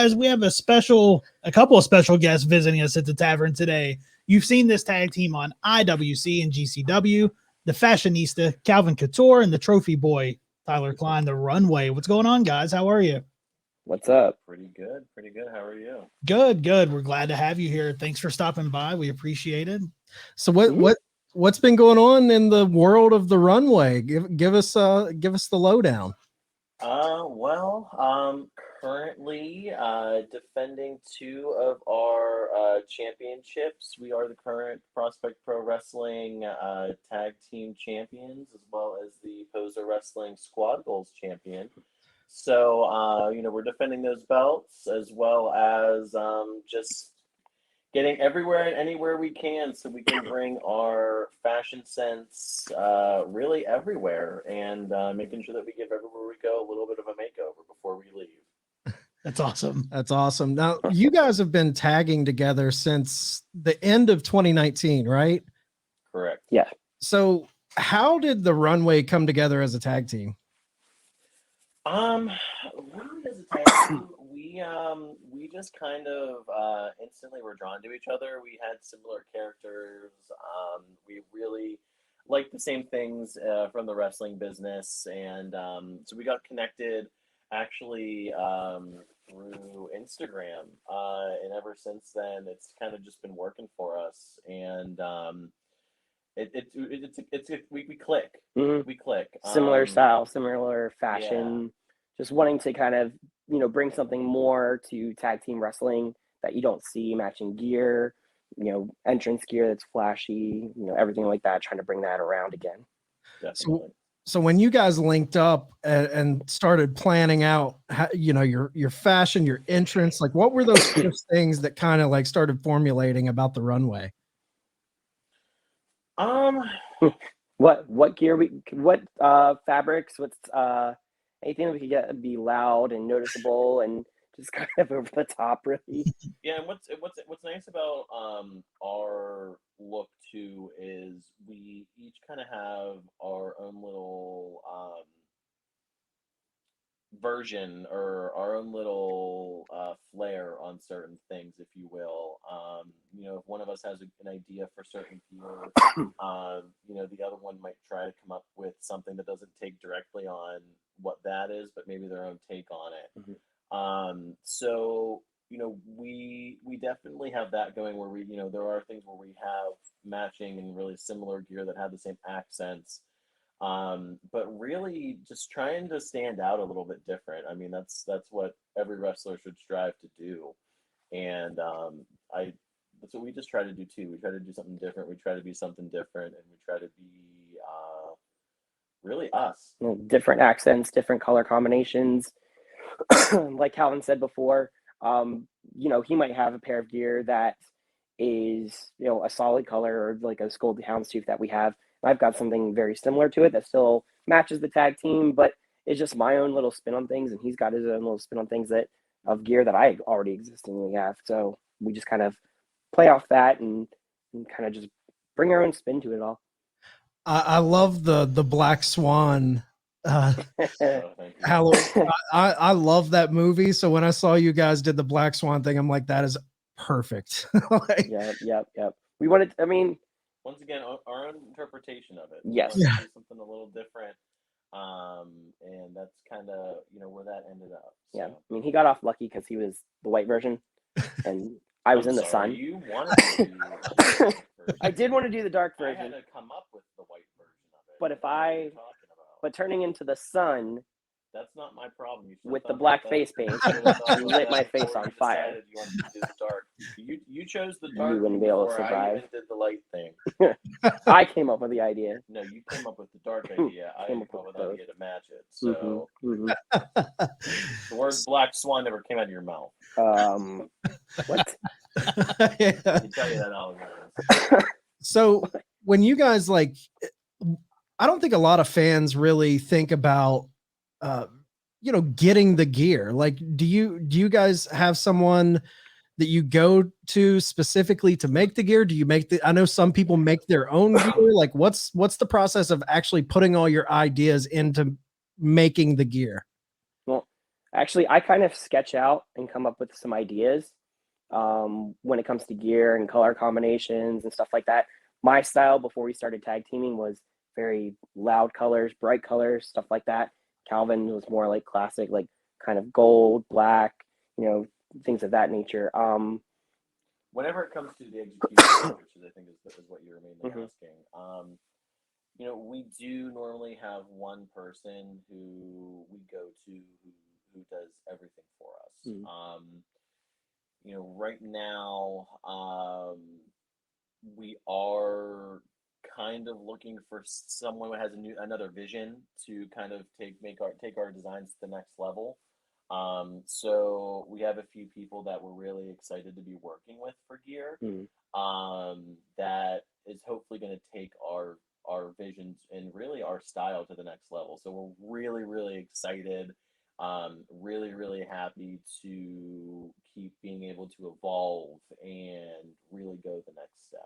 guys, we have a couple of special guests visiting us at the tavern today. You've seen this tag team on IWC and GCW, the Fashionista, Calvin Couture, and the Trophy Boy, Tyler Klein, the Runway. What's going on, guys? How are you? What's up? Pretty good. How are you? Good. We're glad to have you here. Thanks for stopping by. We appreciate it. So what's been going on in the world of the Runway? Give us the lowdown. Currently defending 2 of our championships. We are the current Prospect Pro Wrestling tag team champions, as well as the Poser Wrestling Squad Goals champion. So, we're defending those belts, as well as just getting everywhere and anywhere we can so we can bring our fashion sense really everywhere, and making sure that we give everywhere we go a little bit of a makeover before we leave. That's awesome. That's awesome. Now, you guys have been tagging together since the end of 2019, right? Correct. Yeah. So how did the Runway come together as a tag team? Really, as a tag team, we just kind of instantly were drawn to each other. We had similar characters. We really liked the same things from the wrestling business, and so we got connected actually through Instagram, and ever since then, it's kind of just been working for us. And we click. Mm-hmm. We click. Similar style, similar fashion. Yeah. Just wanting to kind of, bring something more to tag team wrestling that you don't see, matching gear, entrance gear that's flashy, everything like that, trying to bring that around again. Definitely. So when you guys linked up and started planning out, your fashion, your entrance, like what were those first things that kind of like started formulating about the Runway? What gear what fabrics, what's anything that we could get be loud and noticeable and just kind of over the top, really. Yeah, and what's nice about our look too is we each kind of have our own little version or our own little flair on certain things, if you will. If one of us has an idea for certain gear, the other one might try to come up with something that doesn't take directly on what that is, but maybe their own take on it. Mm-hmm. So we definitely have that going where we, there are things where we have matching and really similar gear that have the same accents. But really just trying to stand out a little bit different. I mean, that's what every wrestler should strive to do. And that's what we just try to do too. We try to do something different. We try to be something different, and we try to be really us. Different accents, different color combinations. Like Calvin said before, he might have a pair of gear that is, a solid color, or like a Skull Houndstooth that we have. I've got something very similar to it that still matches the tag team, but it's just my own little spin on things, and he's got his own little spin on things of gear that I already existingly have. So we just kind of play off that and kind of just bring our own spin to it all. I love the Black Swan Halloween. I love that movie. So when I saw you guys did the Black Swan thing, I'm like, that is perfect. Yep. We wanted, once again, our own interpretation of it. Yes. We wanted to do something a little different. And that's kind of, where that ended up. So. Yeah. He got off lucky because he was the white version and I was in the sun. You wanted to do the dark version. I did want to do the dark version. I had to come up with the white version of it. But turning into the sun, that's not my problem. With the black face paint, you lit my face on fire. You wanted to do the dark. You chose the dark. You wouldn't be able to survive. I even did the light thing. I came up with the idea. No, you came up with the dark idea. I came up with the idea to match it. So the words Black Swan never came out of your mouth. What? I can tell you that all the time. So when you guys I don't think a lot of fans really think about getting the gear. Like, do you guys have someone that you go to specifically to make the gear? Do you I know some people make their own gear. Like, what's the process of actually putting all your ideas into making the gear? Well, Actually, I kind of sketch out and come up with some ideas when it comes to gear and color combinations and stuff like that. My style before we started tag teaming was very loud colors, bright colors, stuff like that. Calvin was more like classic, like kind of gold, black, things of that nature. Whenever it comes to the execution, which is, I think is what you're mainly asking, we do normally have one person who we go to who does everything for us. Right now, we are kind of looking for someone who has another vision to kind of take our designs to the next level. So we have a few people that we're really excited to be working with for gear. That is hopefully going to take our visions and really our style to the next level. So we're really, really excited. Really, really happy to keep being able to evolve and really go the next step.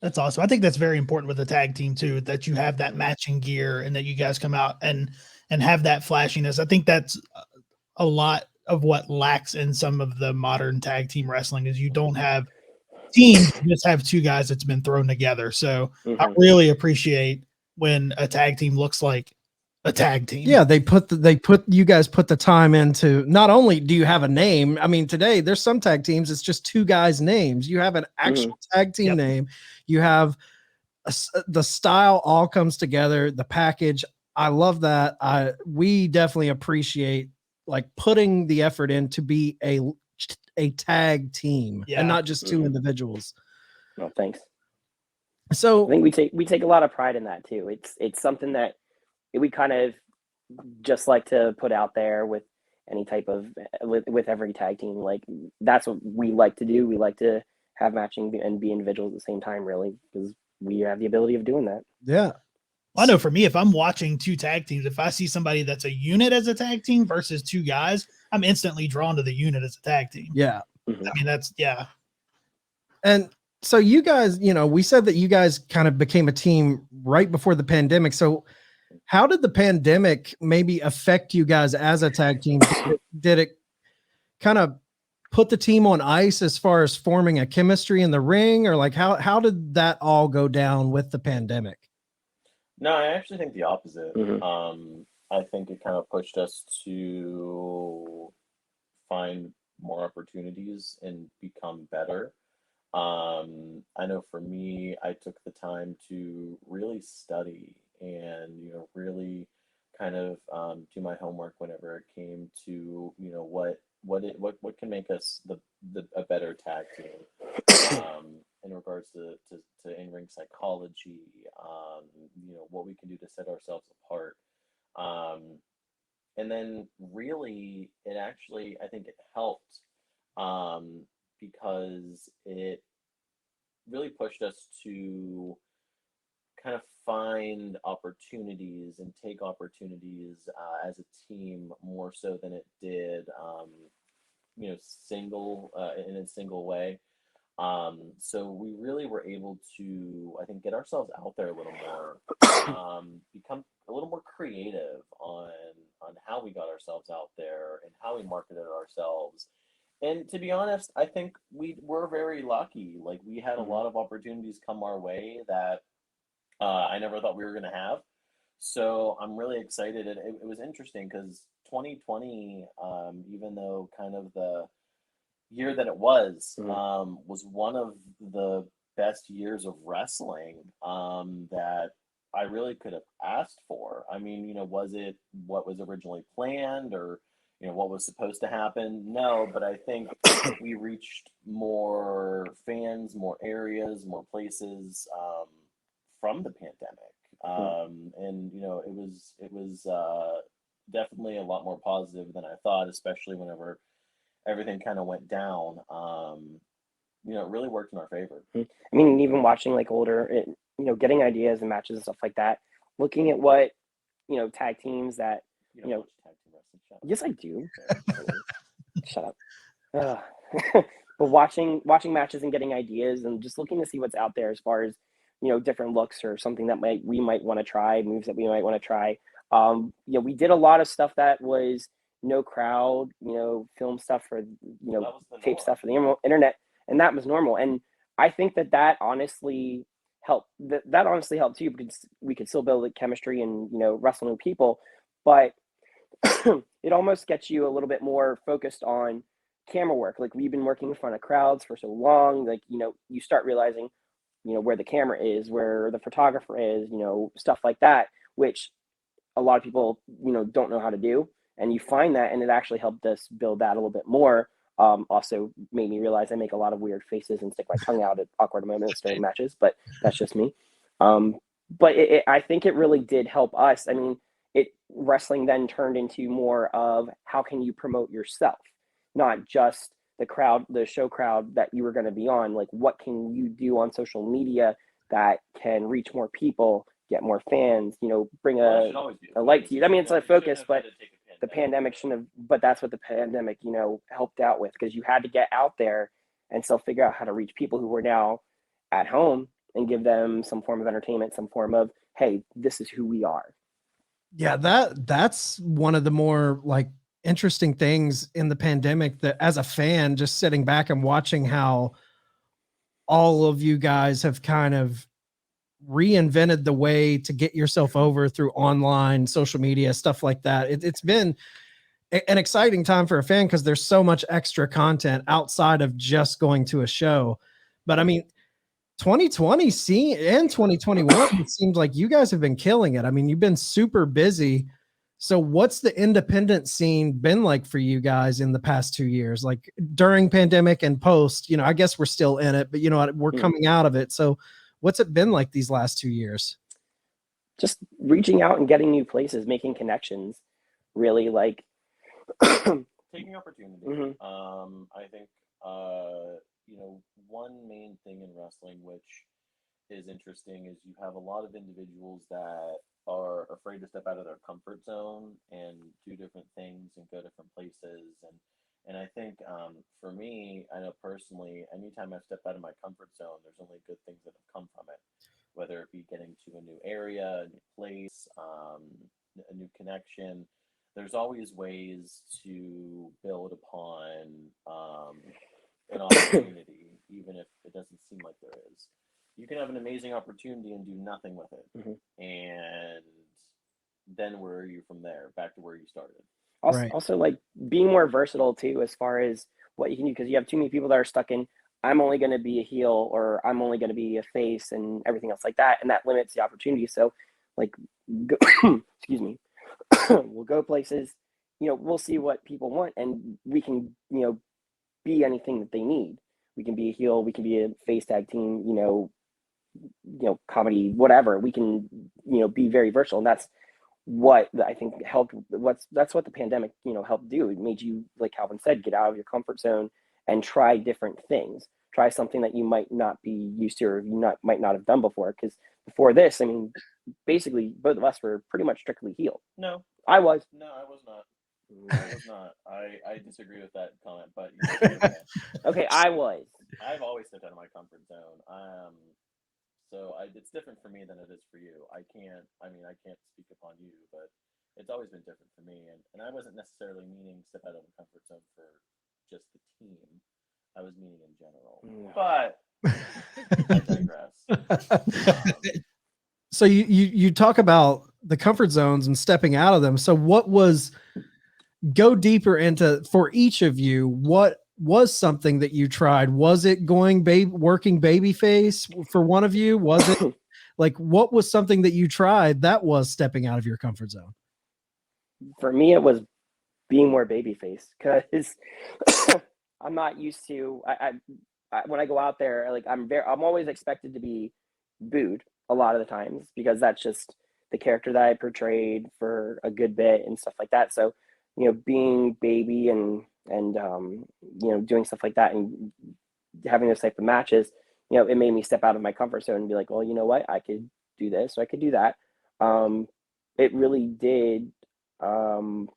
That's awesome. I think that's very important with the tag team too, that you have that matching gear and that you guys come out and have that flashiness. I think that's a lot of what lacks in some of the modern tag team wrestling is you don't have teams, you just have two guys that's been thrown together. So I really appreciate when a tag team looks like a tag team. Yeah, you guys put the time into, not only do you have a name, I mean, today there's some tag teams, it's just two guys' names. You have an actual tag team name. You have the style all comes together, the package. I love that. We definitely appreciate like putting the effort in to be a tag team and not just two individuals. No, thanks. So I think we take a lot of pride in that too. It's something that we kind of just like to put out there with any type of with every tag team. Like that's what we like to do. We like to have matching and be individuals at the same time, really, because we have the ability of doing that. Yeah. I know for me, if I'm watching two tag teams, if I see somebody that's a unit as a tag team versus two guys, I'm instantly drawn to the unit as a tag team. Yeah. I mean, that's And so you guys, we said that you guys kind of became a team right before the pandemic. So how did the pandemic maybe affect you guys as a tag team? Did it kind of put the team on ice as far as forming a chemistry in the ring, or like how did that all go down with the pandemic? No, I actually think the opposite. I think it kind of pushed us to find more opportunities and become better. I know for me, I took the time to really study and really kind of do my homework whenever it came to what can make us a better tag team in regards to in-ring psychology, what we can do to set ourselves apart. And then really it actually, I think it helped because it really pushed us to kind of find opportunities and take opportunities as a team more so than it did, in a single way. So we really were able to, I think, get ourselves out there a little more, become a little more creative on how we got ourselves out there and how we marketed ourselves. And to be honest, I think we were very lucky. Like we had a lot of opportunities come our way that I never thought we were going to have. So I'm really excited. And it was interesting because 2020, even though kind of the year that it was one of the best years of wrestling that I really could have asked for. I mean, was it what was originally planned or, what was supposed to happen? No, but I think we reached more fans, more areas, more places from the pandemic. And, it was definitely a lot more positive than I thought, especially whenever everything kind of went down. It really worked in our favor. I mean, even watching like older, getting ideas and matches and stuff like that, looking at what, tag teams that, You don't watch tag team wrestling shows. Yes, I do. Shut up. But watching matches and getting ideas and just looking to see what's out there as far as, different looks or something that we might want to try, moves that we might want to try. We did a lot of stuff that was, no crowd, film stuff for, That was the tape norm. stuff for the internet. And that was normal. And I think that honestly helped. That honestly helped too, because we could still build like chemistry and, wrestle new people. But it almost gets you a little bit more focused on camera work. Like, we've been working in front of crowds for so long, like, you start realizing, where the camera is, where the photographer is, stuff like that, which a lot of people, don't know how to do. And you find that, and it actually helped us build that a little bit more. Also made me realize I make a lot of weird faces and stick my tongue out at awkward moments during matches, but that's just me. But I think it really did help us. I mean, wrestling then turned into more of how can you promote yourself, not just the show crowd that you were going to be on. Like, what can you do on social media that can reach more people, get more fans, bring a light to you. I mean, it's a focus, but the pandemic shouldn't have, but that's what the pandemic, helped out with, because you had to get out there and still figure out how to reach people who were now at home and give them some form of entertainment, some form of, hey, this is who we are. Yeah, that's one of the more like interesting things in the pandemic, that as a fan, just sitting back and watching how all of you guys have kind of reinvented the way to get yourself over through online social media, stuff like that. It's been an exciting time for a fan, because there's so much extra content outside of just going to a show. But I mean, 2020 and 2021, it seems like you guys have been killing it. I mean, you've been super busy. So what's the independent scene been like for you guys in the past 2 years? Like during pandemic and post, I guess we're still in it, but we're coming out of it. So what's it been like these last 2 years? Just reaching out and getting new places, making connections, really, like taking opportunity. I think one main thing in wrestling which is interesting is you have a lot of individuals that are afraid to step out of their comfort zone and do different things and go different places. And I think for me, I know personally, anytime I've stepped out of my comfort zone, there's only good things that have come from it, whether it be getting to a new area, a new place, a new connection. There's always ways to build upon an opportunity, even if it doesn't seem like there is. You can have an amazing opportunity and do nothing with it. And then where are you from there? Back to where you started. Also, like, being more versatile too, as far as what you can do, because you have too many people that are stuck in, I'm only going to be a heel, or I'm only going to be a face, and everything else like that, and that limits the opportunity. So, like, excuse me, we'll go places, we'll see what people want, and we can, be anything that they need. We can be a heel, we can be a face tag team, comedy, whatever. We can, be very versatile, and that's what I think helped. That's what the pandemic, helped do. It made you, like Calvin said, get out of your comfort zone and try different things. Try something that you might not be used to, or you might not have done before. Because before this, I mean, basically both of us were pretty much strictly heel. No, I was. No, I was not. I was not. I disagree with that comment, but okay, I was. I've always stepped out of my comfort zone. So it's different for me than it is for you. I can't speak upon you, but it's always been different for me. And I wasn't necessarily meaning step out of the comfort zone for just the team. I was meaning in general. But I digress. So you talk about the comfort zones and stepping out of them. So go deeper into, for each of you, what was something that you tried? Was it working babyface for one of you? Was it like, what was something that you tried that was stepping out of your comfort zone? For me, it was being more babyface, because I'm not used to, I when I go out there, like, I'm always expected to be booed a lot of the times, because that's just the character that I portrayed for a good bit and stuff like that. So, being baby and doing stuff like that and having those type of matches, it made me step out of my comfort zone and be like, well, you know what, I could do this, or I could do that. It really did kind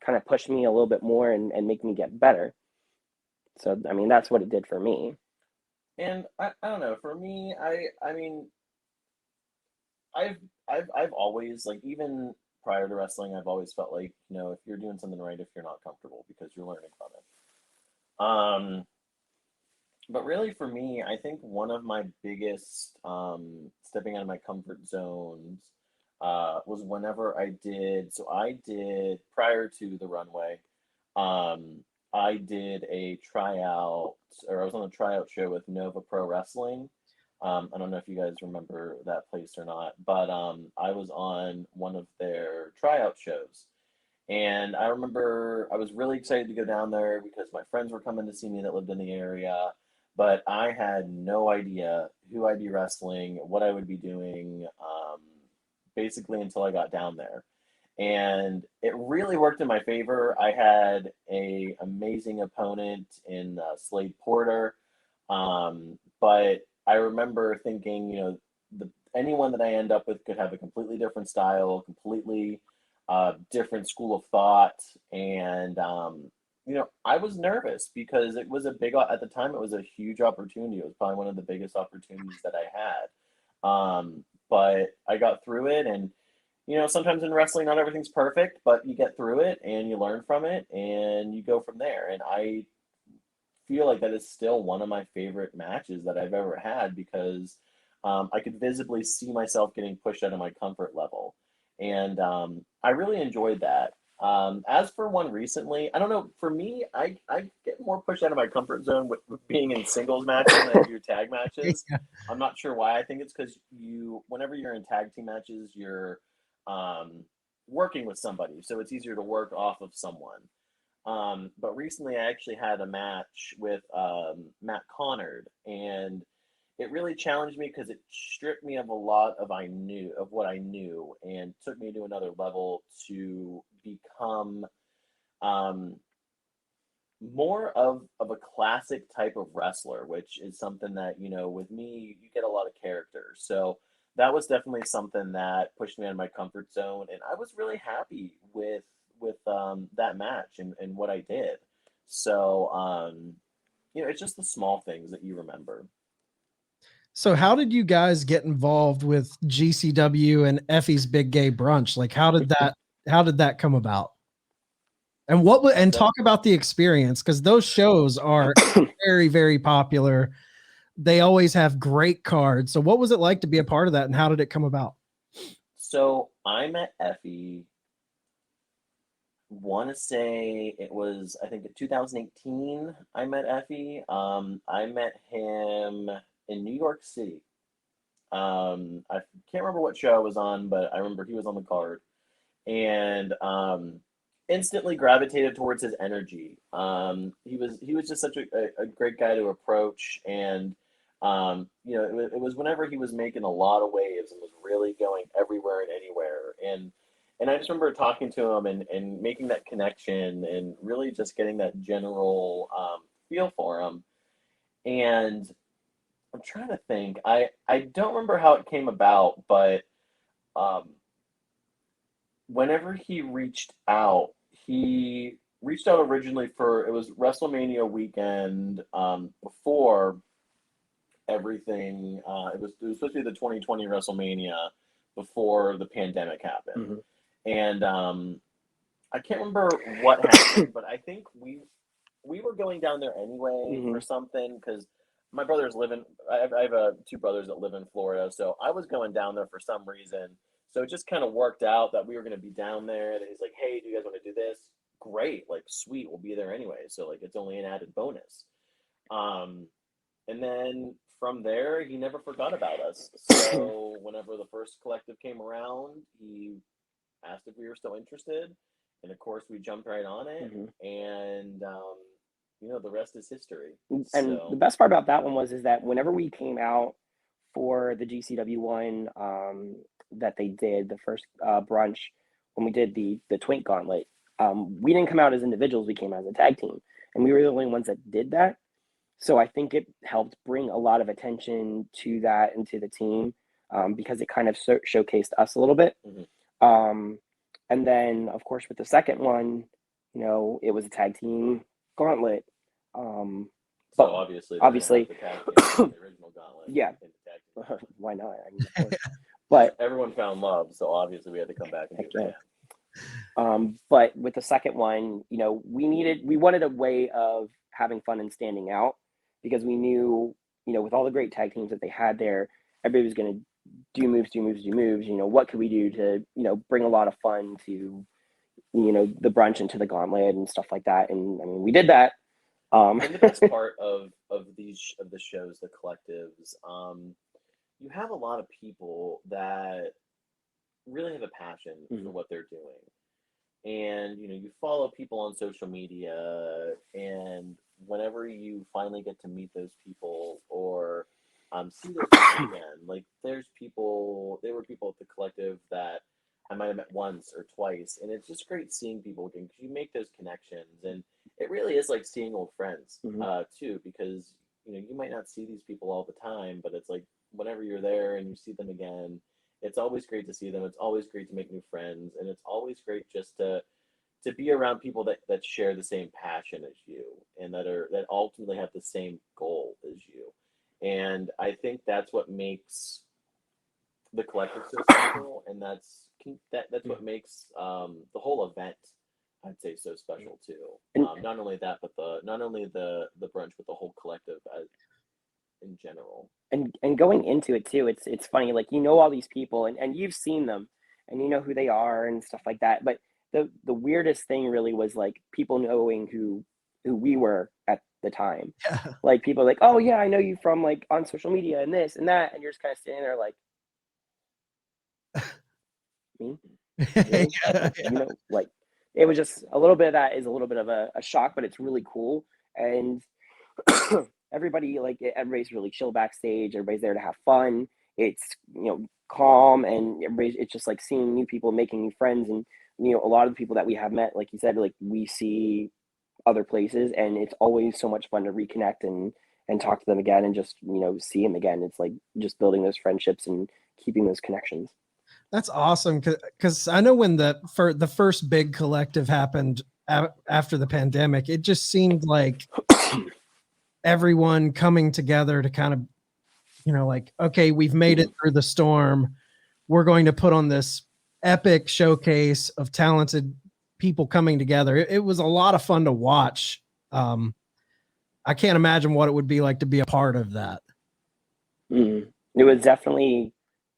of push me a little bit more and make me get better. So, I mean, that's what it did for me. And I don't know, for me, I mean, I've always, like, even prior to wrestling, I've always felt like, you know, if you're doing something right, if you're not comfortable, because you're learning from it. But really for me, I think one of my biggest stepping out of my comfort zones was whenever I did, prior to the runway, I did a tryout, or I was on a tryout show with Nova Pro Wrestling. I don't know if you guys remember that place or not, but I was on one of their tryout shows. And I remember I was really excited to go down there because my friends were coming to see me that lived in the area, but I had no idea who I'd be wrestling, what I would be doing, basically until I got down there. And it really worked in my favor. I had an amazing opponent in Slade Porter, but I remember thinking, you know, anyone that I end up with could have a completely different style, completely different school of thought. And, you know, I was nervous because it was at the time, it was a huge opportunity. It was probably one of the biggest opportunities that I had. But I got through it. And, you know, sometimes in wrestling, not everything's perfect, but you get through it and you learn from it and you go from there. And I feel like that is still one of my favorite matches that I've ever had because I could visibly see myself getting pushed out of my comfort level. And I really enjoyed that. As for one recently, I don't know, for me, I get more pushed out of my comfort zone with being in singles matches than I do tag matches. Yeah. I'm not sure why. I think it's because whenever you're in tag team matches, you're working with somebody, so it's easier to work off of someone. But recently I actually had a match with Matt Connard, and it really challenged me because it stripped me of a lot of what I knew and took me to another level to become more of a classic type of wrestler, which is something that, you know, with me, you get a lot of character. So that was definitely something that pushed me out of my comfort zone. And I was really happy with that match and what I did. So, you know, it's just the small things that you remember. So how did you guys get involved with GCW and Effy's Big Gay Brunch? Like how did that come about? And talk about the experience, because those shows are very, very popular. They always have great cards. So what was it like to be a part of that, and how did it come about? So I met Effy, want to say it was, I think in 2018, I met Effy. I met him in New York City. I can't remember what show I was on, but I remember he was on the card. And instantly gravitated towards his energy. He was just such a great guy to approach, and you know, it was whenever he was making a lot of waves and was really going everywhere and anywhere, and I just remember talking to him and making that connection and really just getting that general feel for him. And I'm trying to think. I don't remember how it came about, but whenever he reached out originally for, it was WrestleMania weekend before everything. It was supposed to be the 2020 WrestleMania before the pandemic happened. And I can't remember what happened, but I think we were going down there anyway for something, because my brothers I have two brothers that live in Florida, so I was going down there for some reason. So it just kind of worked out that we were going to be down there. And he's like, hey, do you guys want to do this? Great. Like, sweet. We'll be there anyway. So, like, it's only an added bonus. And then from there, he never forgot about us. So whenever the first collective came around, he asked if we were still interested. And, of course, we jumped right on it. And, you know, the rest is history. And the best part about that one is that whenever we came out for the GCW one, that they did, the first brunch, when we did the Twink Gauntlet, we didn't come out as individuals, we came out as a tag team, and we were the only ones that did that. So I think it helped bring a lot of attention to that and to the team, because it kind of showcased us a little bit. And then, of course, with the second one, you know, it was a tag team gauntlet. So obviously, the original gauntlet. Yeah. Why not? I mean, of course. But everyone found love, so obviously we had to come back and do that. But with the second one, you know, we wanted a way of having fun and standing out, because we knew, you know, with all the great tag teams that they had there, everybody was going to do moves. You know, what could we do to, you know, bring a lot of fun to, you know, the brunch and to the gauntlet and stuff like that. And I mean, we did that. And the best part of the shows, the collectives, you have a lot of people that really have a passion for what they're doing. And, you know, you follow people on social media, and whenever you finally get to meet those people or see those people again, like there were people at the collective that I might have met once or twice, and it's just great seeing people again because you make those connections, and it really is like seeing old friends too, because, you know, you might not see these people all the time, but it's like whenever you're there and you see them again, it's always great to see them. It's always great to make new friends, and it's always great just to be around people that share the same passion as you, and that ultimately have the same goal as you. And I think that's what makes the collective so special, and that's what makes the whole event, I'd say, so special too. Not only that, but not only the brunch, but the whole collective in general. And going into it too, it's funny, like, you know, all these people and you've seen them and you know who they are and stuff like that. But the weirdest thing really was like people knowing who we were at the time. Yeah. Like people like, oh yeah, I know you from like on social media and this and that, and you're just kind of standing there like, me? Really? Yeah. You know, like it was just a little bit of that is a little bit of a shock, but it's really cool. And everybody's really chill backstage. Everybody's there to have fun. It's, you know, calm, and it's just like seeing new people, making new friends. And, you know, a lot of the people that we have met, like you said, like we see other places, and it's always so much fun to reconnect and talk to them again and just, you know, see them again. It's like just building those friendships and keeping those connections. That's awesome, because I know when the first big collective happened after the pandemic, it just seemed like everyone coming together to kind of, you know, like, okay, we've made it through the storm. We're going to put on this epic showcase of talented people coming together. It was a lot of fun to watch. I can't imagine what it would be like to be a part of that. It was definitely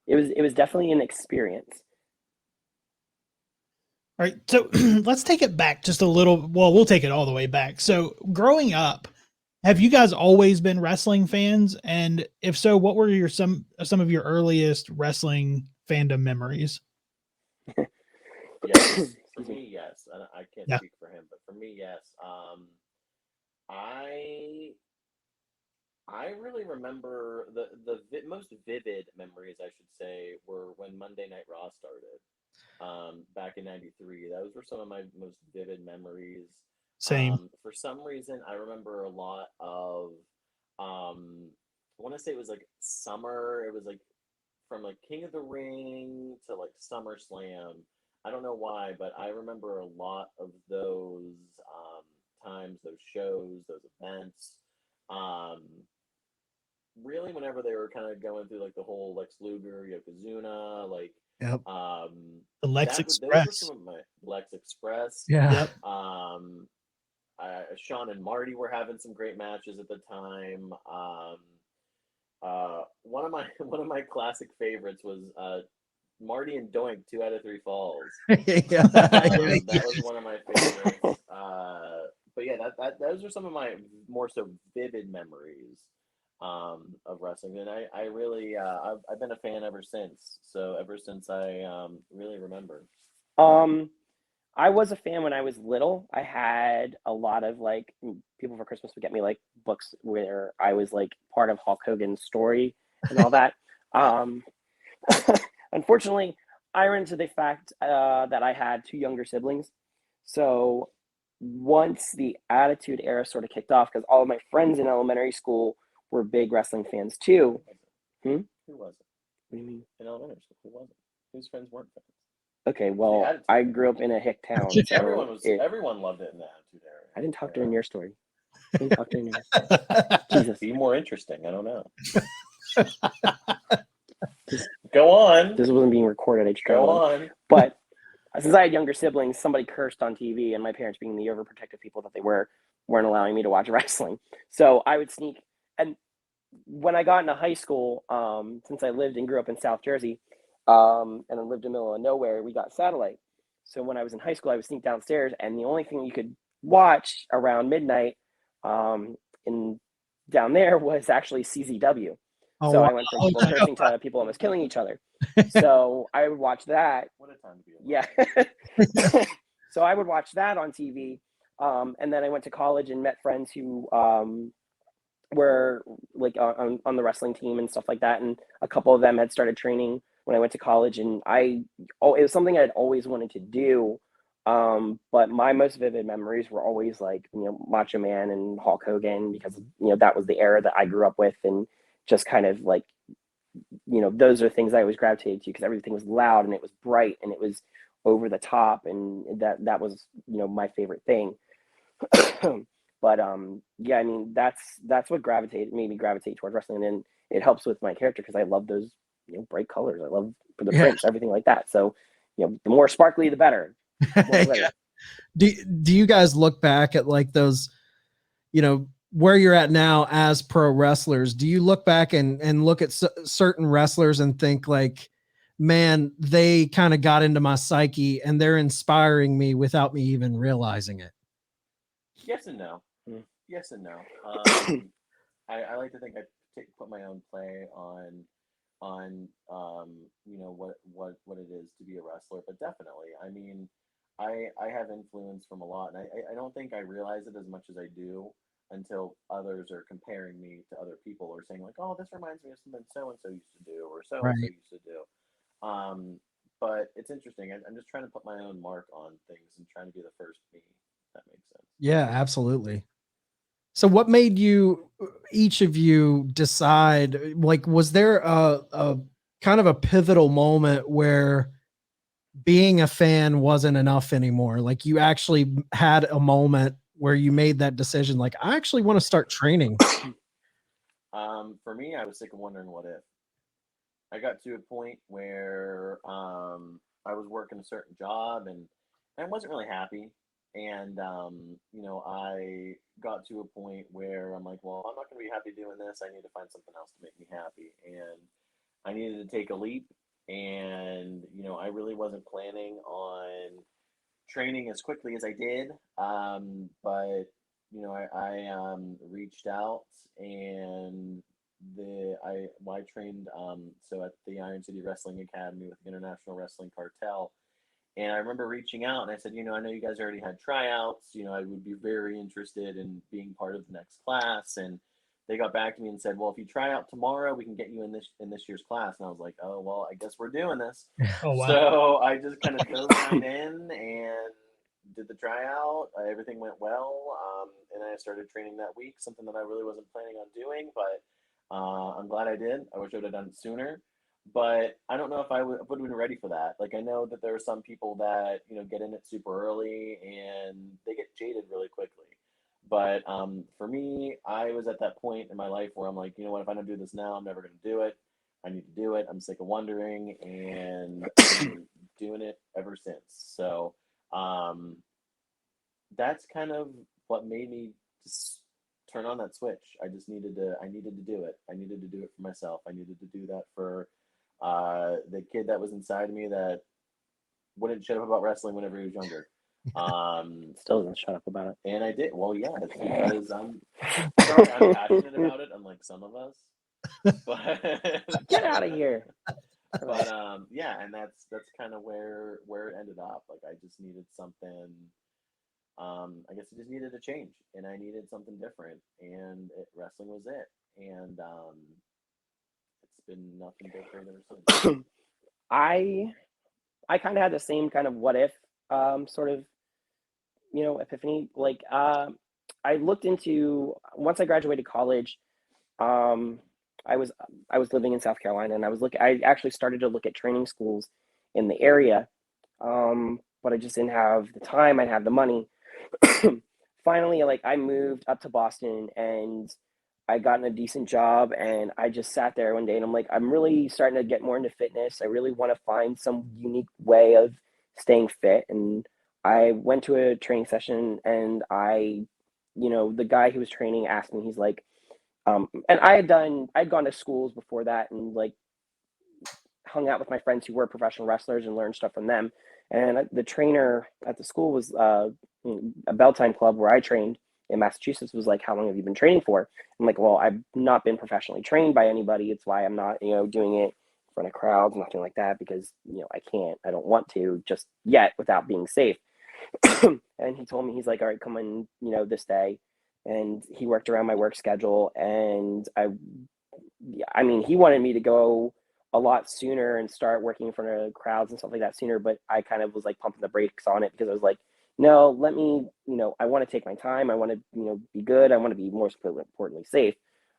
an experience. All right, so let's take it back just a little. Well, we'll take it all the way back. So growing up, have you guys always been wrestling fans? And if so, what were some of your earliest wrestling fandom memories? Yes, for me, yes. I can't speak for him, but for me, yes. I really remember the most vivid memories, I should say, were when Monday Night Raw started back in '93. Those were some of my most vivid memories. Same. For some reason, I remember a lot of, I want to say it was like summer. It was like from like King of the Ring to like SummerSlam. I don't know why, but I remember a lot of those times, those shows, those events. Really, whenever they were kind of going through like the whole Lex Luger, Yokozuna, like the Lex those Express. were some of my Lex Express. Yeah. Sean and Marty were having some great matches at the time. One of my classic favorites was Marty and Doink, 2 out of 3 falls. That was one of my favorites. But yeah, those are some of my more so vivid memories of wrestling, and I really I've been a fan ever since. So ever since I really remember. I was a fan when I was little. I had a lot of like people for Christmas would get me like books where I was like part of Hulk Hogan's story and all that. Unfortunately, I ran into the fact that I had 2 younger siblings. So once the Attitude Era sort of kicked off, because all of my friends in elementary school were big wrestling fans too. Who was it? What do you mean? In elementary school, who was it? Whose friends weren't fans? Okay, well, I grew up in a hick town. So everyone loved it in the Attitude Era. I didn't talk during your story. I didn't talk during yours. Jesus. Be more interesting. I don't know. Go on. This wasn't being recorded. I just go on. But since I had younger siblings, somebody cursed on TV, and my parents, being the overprotective people that they were, weren't allowing me to watch wrestling. So I would sneak. And when I got into high school, since I lived and grew up in South Jersey, and I lived in the middle of nowhere, we got satellite. So when I was in high school, I would sneak downstairs, and the only thing you could watch around midnight, in down there, was actually CZW. Oh, So wow. I went from people cursing to people almost killing each other. So I would watch that. What a time to be alive. Yeah. So I would watch that on TV. And then I went to college and met friends who were like on the wrestling team and stuff like that. And a couple of them had started training when I went to college. And it was something I'd always wanted to do. But my most vivid memories were always like, Macho Man and Hulk Hogan, because, that was the era that I grew up with. And just kind of like, those are things I always gravitated to, because everything was loud and it was bright and it was over the top, and that was, my favorite thing. But yeah, I mean, that's what made me gravitate towards wrestling, and it helps with my character because I love those, bright colors. I love the prints, everything like that. So, the more sparkly, the better. Yeah. Do you guys look back at like those, where you're at now as pro wrestlers? Do you look back and look at certain wrestlers and think like, man, they kind of got into my psyche and they're inspiring me without me even realizing it? Yes and no. Yes and no. I like to think I put my own play on what it is to be a wrestler, but definitely, I mean, I have influence from a lot, and I don't think I realize it as much as I do until others are comparing me to other people, or saying like, oh, this reminds me of something so and so used to do, or so and so used to do. But it's interesting. I'm just trying to put my own mark on things and trying to be the first me. If that makes sense. Yeah, absolutely. So what made each of you decide, like, was there a kind of a pivotal moment where being a fan wasn't enough anymore? Like, you actually had a moment where you made that decision, like, I actually want to start training. For me, I was sick of wondering what if. I got to a point where I was working a certain job, and I wasn't really happy. And I got to a point where I'm like, well, I'm not going to be happy doing this. I need to find something else to make me happy. And I needed to take a leap. And, I really wasn't planning on training as quickly as I did. But, I reached out, and I trained so at the Iron City Wrestling Academy with the International Wrestling Cartel. And I remember reaching out, and I said, I know you guys already had tryouts. I would be very interested in being part of the next class. And they got back to me and said, well, if you try out tomorrow, we can get you in this year's class. And I was like, oh, well, I guess we're doing this. Oh, wow. So I just kind of dove right in and did the tryout. Everything went well. And I started training that week, something that I really wasn't planning on doing, but I'm glad I did. I wish I would have done it sooner. But I don't know if I would have been ready for that. Like, I know that there are some people that, get in it super early and they get jaded really quickly. But for me, I was at that point in my life where I'm like, what, if I don't do this now, I'm never going to do it. I need to do it. I'm sick of wondering, and I'm doing it ever since. So that's kind of what made me just turn on that switch. I needed to do it. I needed to do it for myself. I needed to do that for the kid that was inside of me that wouldn't shut up about wrestling whenever he was younger. Still doesn't shut up about it. And I did. Well, yeah, it's because I'm passionate about it, unlike some of us. But Get out of here. But yeah, and that's kind of where it ended up. Like, I just needed something. I guess I just needed a change, and I needed something different, and wrestling was it. And it's been nothing but great ever since. I kind of had the same kind of what if sort of epiphany. Like I looked into, once I graduated college, I was living in South Carolina, and I actually started to look at training schools in the area, but I just didn't have the time. I didn't have the money. Finally, like, I moved up to Boston, and I got in a decent job, and I just sat there one day, and I'm like, I'm really starting to get more into fitness. I really want to find some unique way of staying fit. And I went to a training session, and the guy who was training asked me, he's like, and I'd gone to schools before that and like hung out with my friends who were professional wrestlers and learned stuff from them. And the trainer at the school was a Beltline club where I trained in Massachusetts, was like, how long have you been training for? I'm like, well, I've not been professionally trained by anybody. It's why I'm not, doing it in front of crowds, nothing like that, because, I don't want to just yet without being safe. And he told me, he's like, all right, come in, this day. And he worked around my work schedule. And he wanted me to go a lot sooner and start working in front of crowds and stuff like that sooner. But I kind of was like pumping the brakes on it, because I was like, no, let me, I want to take my time. I want to, be good. I want to be more importantly safe.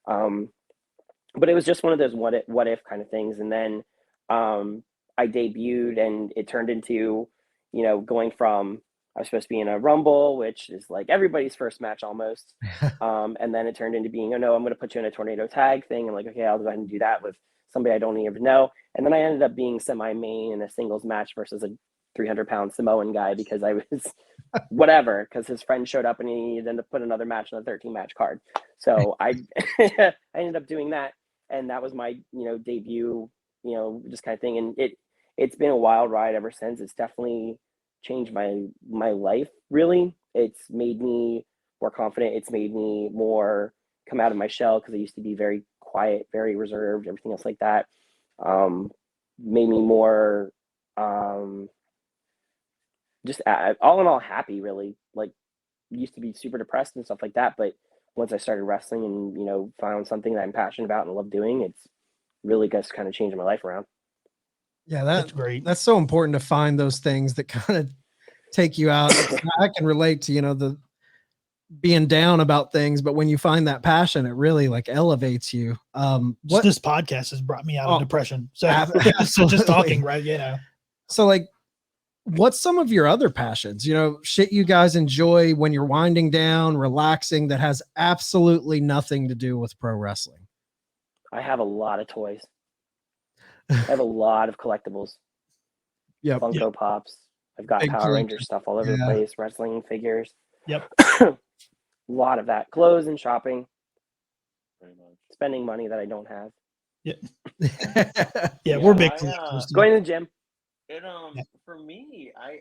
But it was just one of those what if kind of things. And then I debuted, and it turned into, going from, I was supposed to be in a Rumble, which is like everybody's first match almost. And then it turned into being, oh no, I'm going to put you in a tornado tag thing. And like, okay, I'll go ahead and do that with somebody I don't even know. And then I ended up being semi-main in a singles match versus a 300-pound Samoan guy, because I was whatever, because his friend showed up and he ended up putting another match on a 13-match card. So I ended up doing that. And that was my, debut, just kind of thing. And it's been a wild ride ever since. It's definitely changed my life, really. It's made me more confident. It's made me more come out of my shell, because I used to be very quiet, very reserved, everything else like that. Made me more just all in all happy, really. Like, used to be super depressed and stuff like that, but once I started wrestling and found something that I'm passionate about and love doing, it's really just kind of changed my life around. Yeah, That's great. That's so important to find those things that kind of take you out. I can relate to the being down about things, but when you find that passion, it really like elevates you. This podcast has brought me out of depression. So, absolutely. so just talking, right? So like, what's some of your other passions? Shit you guys enjoy when you're winding down, relaxing, that has absolutely nothing to do with pro wrestling. I have a lot of toys. I have a lot of collectibles. Yep. Funko Pops. I've got Big Power Ranger stuff all over the place, wrestling figures. Yep. A lot of that. Clothes and shopping. Pretty much. Spending money that I don't have. Yeah, we're big collectors. Going to the gym. For me, I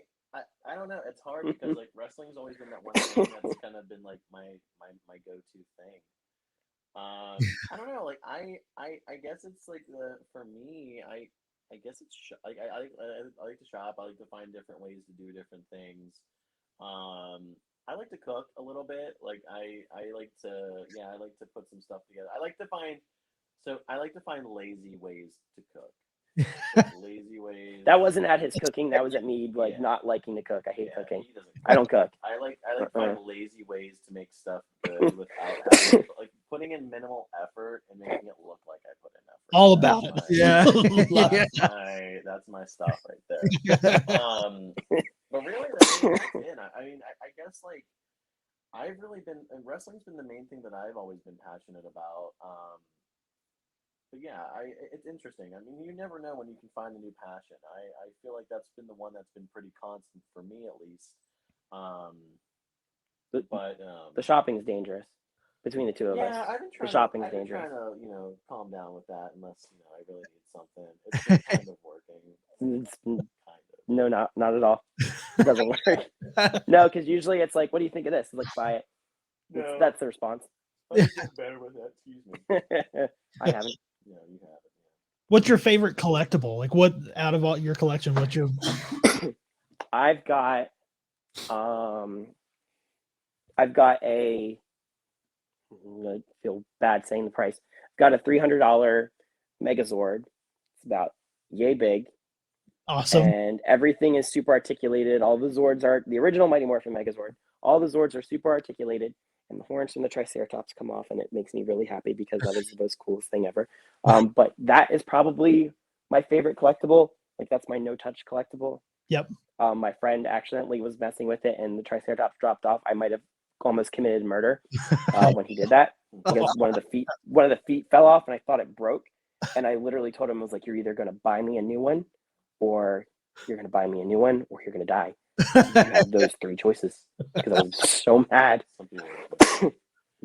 don't know. It's hard because like wrestling's always been that one thing that's kind of been like my go-to thing. I don't know. Like I guess it's like for me, I guess it's like I like to shop. I like to find different ways to do different things. I like to cook a little bit. Like I like to put some stuff together. I like to find lazy ways to cook. Lazy ways. That wasn't at his cooking. That was at me not liking to cook. I hate cooking. I don't cook. I like to find lazy ways to make stuff good without having, like putting in minimal effort and making it look like I put in effort. All about it. That's my stuff right there. But really, that's it. I mean, I guess like I've really been, and wrestling's been the main thing that I've always been passionate about. But yeah, it's interesting. I mean, you never know when you can find a new passion. I feel like that's been the one that's been pretty constant for me, at least. But the shopping is dangerous between the two of us. Yeah, I've been trying. The shopping's I've been dangerous. Trying to calm down with that, unless I really need something. It's been kind of working. Kind of. No, not at all. It doesn't work. No, because usually it's like, what do you think of this? It's like, buy it. No. That's the response. I get better with that. Excuse me. I haven't. Yeah, you have it. What's your favorite collectible? Like, what out of all your collection? What's your? I've got a. I feel bad saying the price. I've got a $300 Megazord. It's about yay big. Awesome. And everything is super articulated. All the Zords are the original Mighty Morphin Megazord. All the Zords are super articulated, and the horns from the Triceratops come off, and it makes me really happy because that is the most coolest thing ever. But that is probably my favorite collectible. Like, that's my no-touch collectible. Yep. My friend accidentally was messing with it, and the Triceratops dropped off. I might have almost committed murder when he did that, because one of the feet fell off, and I thought it broke. And I literally told him, I was like, "You're either going to buy me a new one, or you're going to buy me a new one or you're going to die. You have those 3 choices because I was so mad. Some people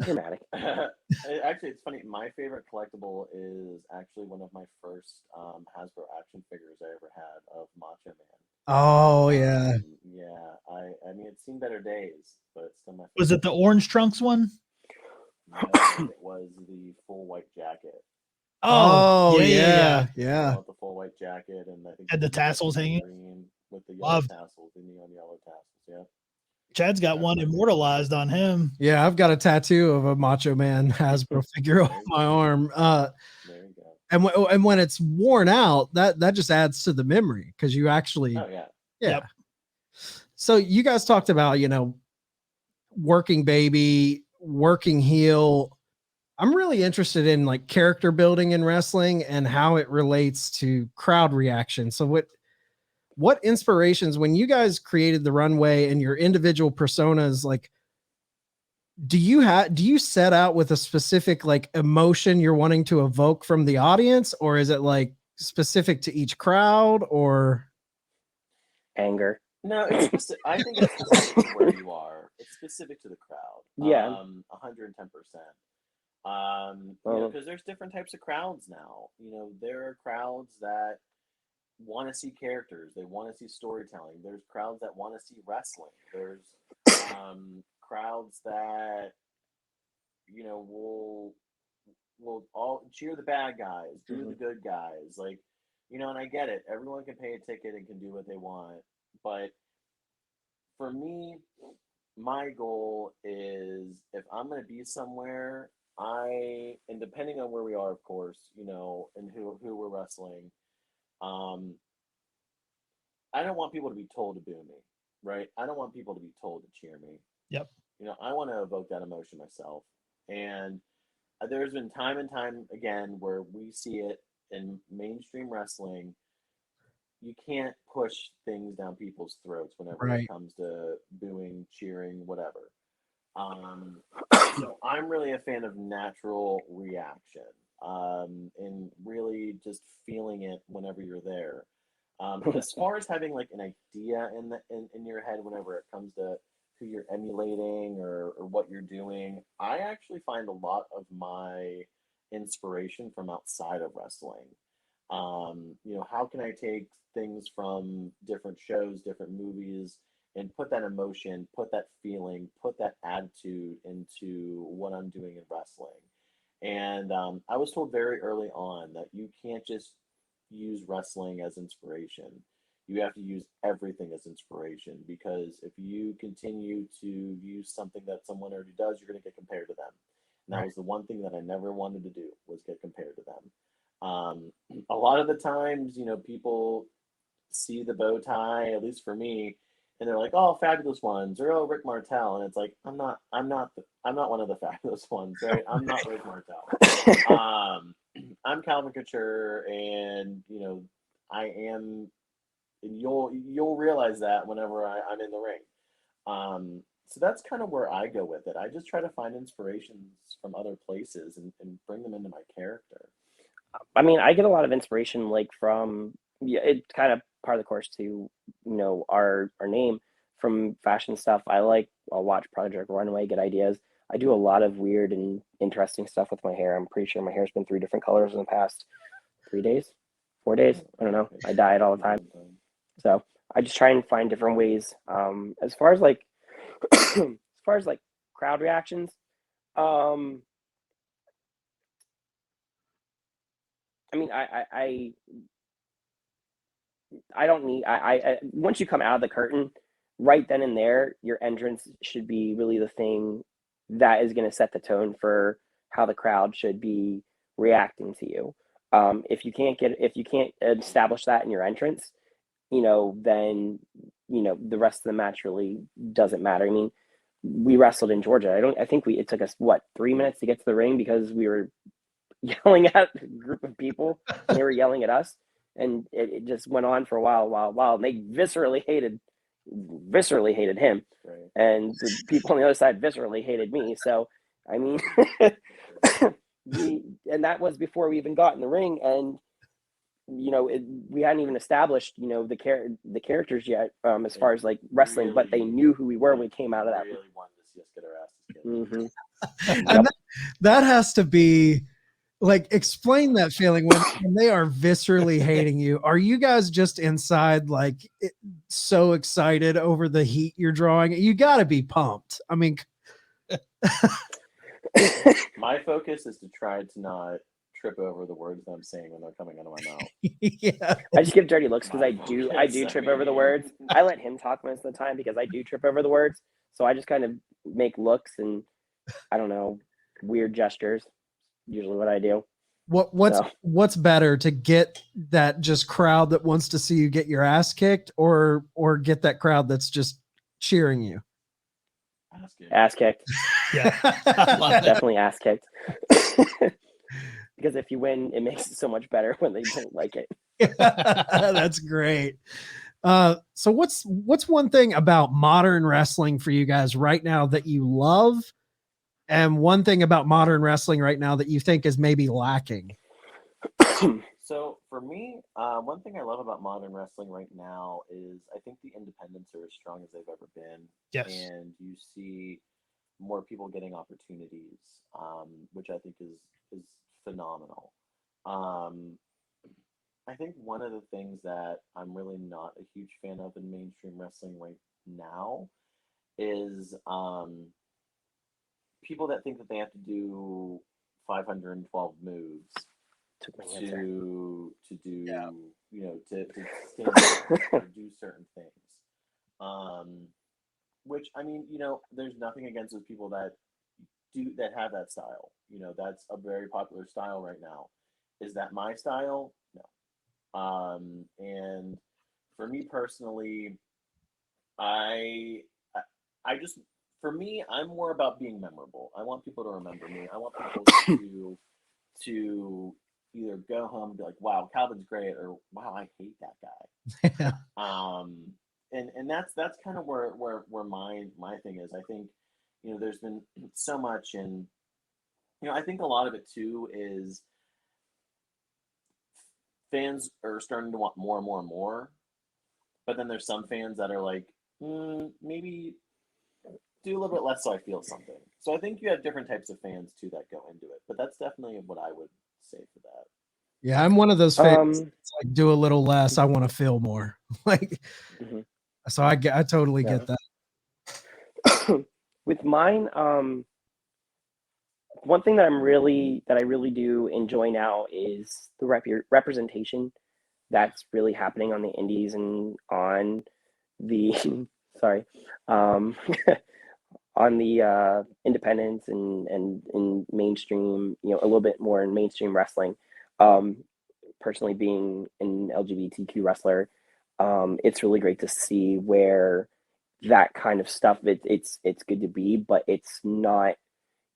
Dramatic. Actually, it's funny. My favorite collectible is actually one of my first Hasbro action figures I ever had of Macho Man. Oh yeah. Yeah. I mean, it's seen better days, but it's still my favorite. Was it the orange trunks one? No, it was the full white jacket. Oh yeah. With the full white jacket, and I think Had the tassels hanging. green with the yellow Loved. tassels, the neon yellow tassels. Yeah. Chad's got one immortalized on him. Yeah, I've got a tattoo of a Macho Man Hasbro figure on my arm. There you go. And when it's worn out, that just adds to the memory because you actually, Oh yeah. yeah. Yep. So you guys talked about, working baby, working heel. I'm really interested in like character building in wrestling and how it relates to crowd reaction. So what inspirations when you guys created the runway and your individual personas, like, do you set out with a specific like emotion you're wanting to evoke from the audience, or is it like specific to each crowd or Anger. No, I think it's specific to where you are. It's specific to the crowd. Yeah. 110%. Because there's different types of crowds now. There are crowds that want to see characters. They want to see storytelling. There's crowds that want to see wrestling. There's crowds that will all cheer the bad guys, boo the good guys. Like, and I get it. Everyone can pay a ticket and can do what they want. But for me, my goal is if I'm going to be somewhere, and depending on where we are, of course, and who we're wrestling, I don't want people to be told to boo me, right? I don't want people to be told to cheer me. Yep. I want to evoke that emotion myself. And there's been time and time again where we see it in mainstream wrestling. You can't push things down people's throats whenever it comes to booing, cheering, whatever. So I'm really a fan of natural reaction, and really just feeling it whenever you're there. As far as having like an idea in your head whenever it comes to who you're emulating or what you're doing, I actually find a lot of my inspiration from outside of wrestling. How can I take things from different shows, different movies, and put that emotion, put that feeling, put that attitude into what I'm doing in wrestling? And I was told very early on that you can't just use wrestling as inspiration. You have to use everything as inspiration, because if you continue to use something that someone already does, you're going to get compared to them. And that was the one thing that I never wanted to do, was get compared to them. A lot of the times, people see the bow tie, at least for me, and they're like, "Oh, fabulous ones," or "Oh, Rick Martel," and it's like, I'm not one of the fabulous ones, right? I'm not Rick Martel. I'm Calvin Couture, and I am. And you'll realize that whenever I'm in the ring. So that's kind of where I go with it. I just try to find inspirations from other places and bring them into my character. I mean, I get a lot of inspiration from it's kind of part of the course to our name from fashion stuff. I'll watch Project Runway, get ideas. I do a lot of weird and interesting stuff with my hair. I'm pretty sure my hair's been 3 different colors in the past 3 days, 4 days. I don't know. I dye it all the time. So I just try and find different ways. As far as crowd reactions, I mean, I don't need. Once you come out of the curtain, right then and there, your entrance should be really the thing that is going to set the tone for how the crowd should be reacting to you. If you can't establish that in your entrance, then the rest of the match really doesn't matter. I mean, we wrestled in Georgia. It took us 3 minutes to get to the ring because we were yelling at a group of people and they were yelling at us, and it just went on for a while, and they viscerally hated him, Right. and the people on the other side viscerally hated me. So I mean, and that was before we even got in the ring. And we hadn't even established, the characters yet, as far as like wrestling, but they knew who we were when we came out of that. Really wanted to see us get our asses kicked. Mhm. And that has to be like, explain that feeling when they are viscerally hating you. Are you guys just inside like so excited over the heat you're drawing? You got to be pumped. I mean, My focus is to try to not trip over the words that I'm saying when they're coming out of my mouth. yeah. I just give dirty looks because I do Focus, trip over the words. I let him talk most of the time because I do trip over the words. So I just kind of make looks and, I don't know, weird gestures. Usually what I do. What's better, to get that just crowd that wants to see you get your ass kicked, or get that crowd that's just cheering you? Ass kicked. Yeah, I love that. Definitely ass kicked. Because if you win, it makes it so much better when they don't like it. That's great. So what's one thing about modern wrestling for you guys right now that you love, and one thing about modern wrestling right now that you think is maybe lacking? So for me, one thing I love about modern wrestling right now is I think the independents are as strong as they've ever been. Yes. And you see more people getting opportunities, which I think is phenomenal. I think one of the things that I'm really not a huge fan of in mainstream wrestling right now is people that think that they have to do 512 moves Took my answer. to do Yeah. to stand up or do certain things. Which, I mean, there's nothing against those people that have that style. That's a very popular style right now. Is that my style? No. And for me personally, I just, for me, I'm more about being memorable. I want people to remember me. I want people to either go home and be like, wow, Calvin's great, or wow, I hate that guy. And that's kind of where my thing is. I think, there's been so much, and I think a lot of it too is fans are starting to want more and more and more, but then there's some fans that are like, maybe do a little bit less so I feel something. So I think you have different types of fans too that go into it, but that's definitely what I would say for that. Yeah, I'm one of those fans. It's like, do a little less. I want to feel more. Like, so I totally get that. With mine, one thing that I really do enjoy now is the representation that's really happening on the indies and on the sorry, on the independents and in mainstream, a little bit more in mainstream wrestling. Personally, being an LGBTQ wrestler, it's really great to see where that kind of stuff, it's good to be, but it's not,